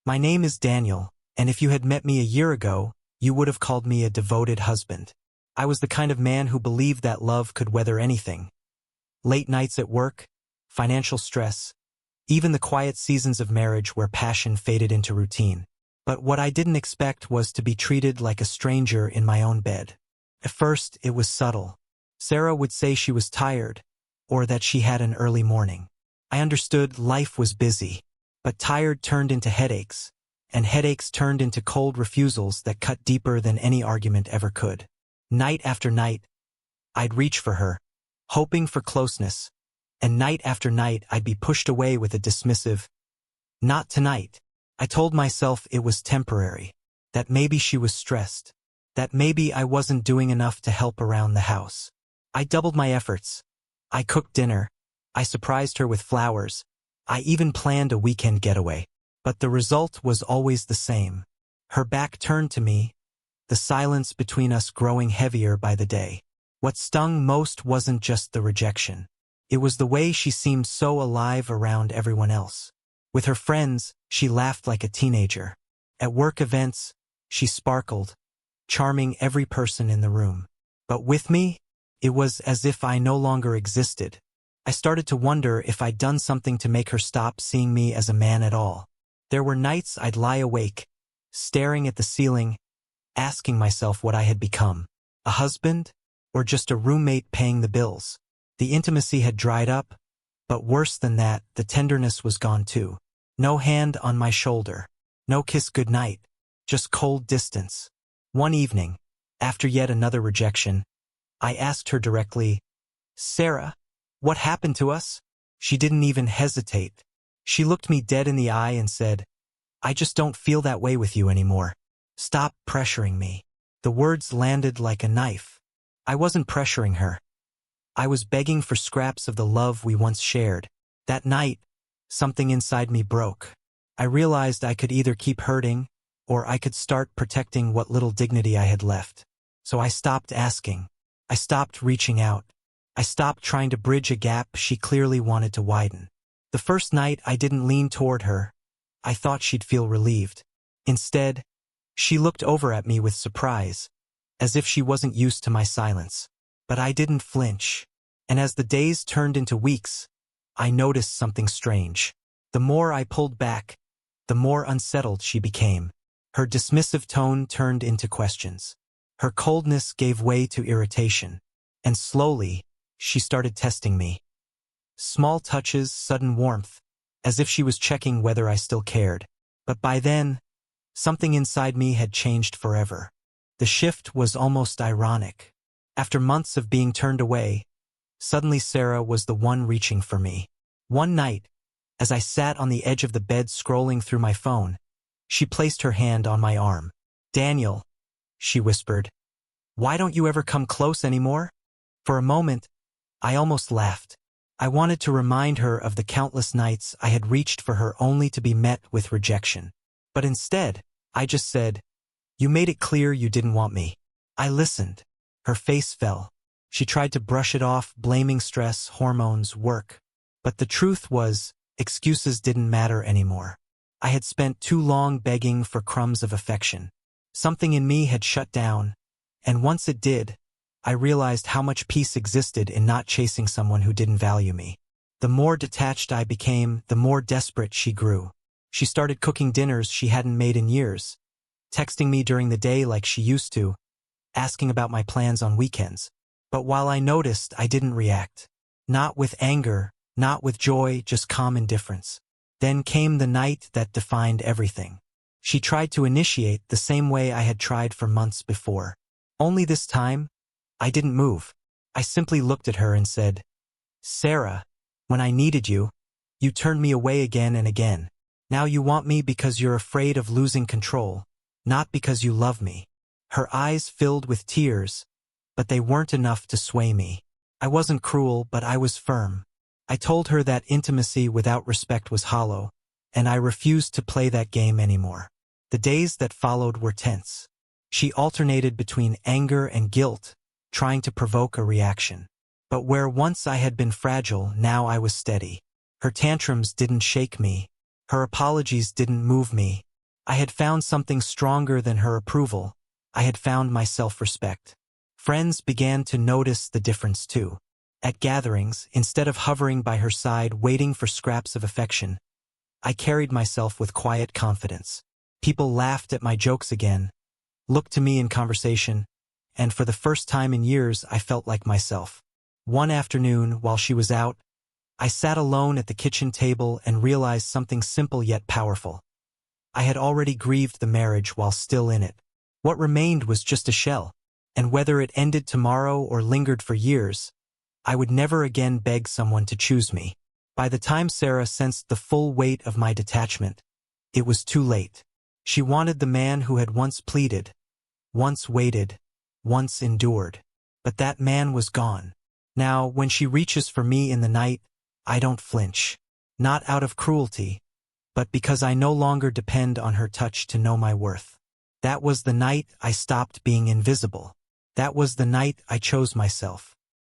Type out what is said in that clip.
My name is Daniel, and if you had met me a year ago, you would have called me a devoted husband. I was the kind of man who believed that love could weather anything. Late nights at work, financial stress, even the quiet seasons of marriage where passion faded into routine. But what I didn't expect was to be treated like a stranger in my own bed. At first, it was subtle. Sarah would say she was tired, or that she had an early morning. I understood life was busy, but tired turned into headaches, and headaches turned into cold refusals that cut deeper than any argument ever could. Night after night, I'd reach for her, hoping for closeness, and night after night I'd be pushed away with a dismissive, "Not tonight." I told myself it was temporary, that maybe she was stressed, that maybe I wasn't doing enough to help around the house. I doubled my efforts. I cooked dinner. I surprised her with flowers. I even planned a weekend getaway. But the result was always the same. Her back turned to me, the silence between us growing heavier by the day. What stung most wasn't just the rejection. It was the way she seemed so alive around everyone else. With her friends, she laughed like a teenager. At work events, she sparkled, charming every person in the room. But with me, it was as if I no longer existed. I started to wonder if I'd done something to make her stop seeing me as a man at all. There were nights I'd lie awake, staring at the ceiling, asking myself what I had become. A husband, or just a roommate paying the bills? The intimacy had dried up, but worse than that, the tenderness was gone too. No hand on my shoulder, no kiss goodnight, just cold distance. One evening, after yet another rejection, I asked her directly, "Sarah, what happened to us?" She didn't even hesitate. She looked me dead in the eye and said, "I just don't feel that way with you anymore. Stop pressuring me." The words landed like a knife. I wasn't pressuring her. I was begging for scraps of the love we once shared. That night, something inside me broke. I realized I could either keep hurting, or I could start protecting what little dignity I had left. So I stopped asking. I stopped reaching out. I stopped trying to bridge a gap she clearly wanted to widen. The first night I didn't lean toward her. I thought she'd feel relieved. Instead, she looked over at me with surprise, as if she wasn't used to my silence. But I didn't flinch. And as the days turned into weeks, I noticed something strange. The more I pulled back, the more unsettled she became. Her dismissive tone turned into questions. Her coldness gave way to irritation. And slowly, she started testing me. Small touches, sudden warmth, as if she was checking whether I still cared. But by then, something inside me had changed forever. The shift was almost ironic. After months of being turned away, suddenly Sarah was the one reaching for me. One night, as I sat on the edge of the bed scrolling through my phone, she placed her hand on my arm. "Daniel," she whispered, "why don't you ever come close anymore?" For a moment, I almost laughed. I wanted to remind her of the countless nights I had reached for her only to be met with rejection. But instead, I just said, "You made it clear you didn't want me." I listened. Her face fell. She tried to brush it off, blaming stress, hormones, work. But the truth was, excuses didn't matter anymore. I had spent too long begging for crumbs of affection. Something in me had shut down, and once it did, I realized how much peace existed in not chasing someone who didn't value me. The more detached I became, the more desperate she grew. She started cooking dinners she hadn't made in years, texting me during the day like she used to, asking about my plans on weekends. But while I noticed, I didn't react. Not with anger, not with joy, just calm indifference. Then came the night that defined everything. She tried to initiate the same way I had tried for months before. Only this time, I didn't move. I simply looked at her and said, "Sarah, when I needed you, you turned me away again and again. Now you want me because you're afraid of losing control, not because you love me." Her eyes filled with tears, but they weren't enough to sway me. I wasn't cruel, but I was firm. I told her that intimacy without respect was hollow, and I refused to play that game anymore. The days that followed were tense. She alternated between anger and guilt, trying to provoke a reaction. But where once I had been fragile, now I was steady. Her tantrums didn't shake me. Her apologies didn't move me. I had found something stronger than her approval. I had found my self-respect. Friends began to notice the difference too. At gatherings, instead of hovering by her side waiting for scraps of affection, I carried myself with quiet confidence. People laughed at my jokes again, looked to me in conversation, and for the first time in years I felt like myself. One afternoon, while she was out, I sat alone at the kitchen table and realized something simple yet powerful. I had already grieved the marriage while still in it. What remained was just a shell, and whether it ended tomorrow or lingered for years, I would never again beg someone to choose me. By the time Sarah sensed the full weight of my detachment, it was too late. She wanted the man who had once pleaded, once waited, once endured. But that man was gone. Now, when she reaches for me in the night, I don't flinch. Not out of cruelty, but because I no longer depend on her touch to know my worth. That was the night I stopped being invisible. That was the night I chose myself.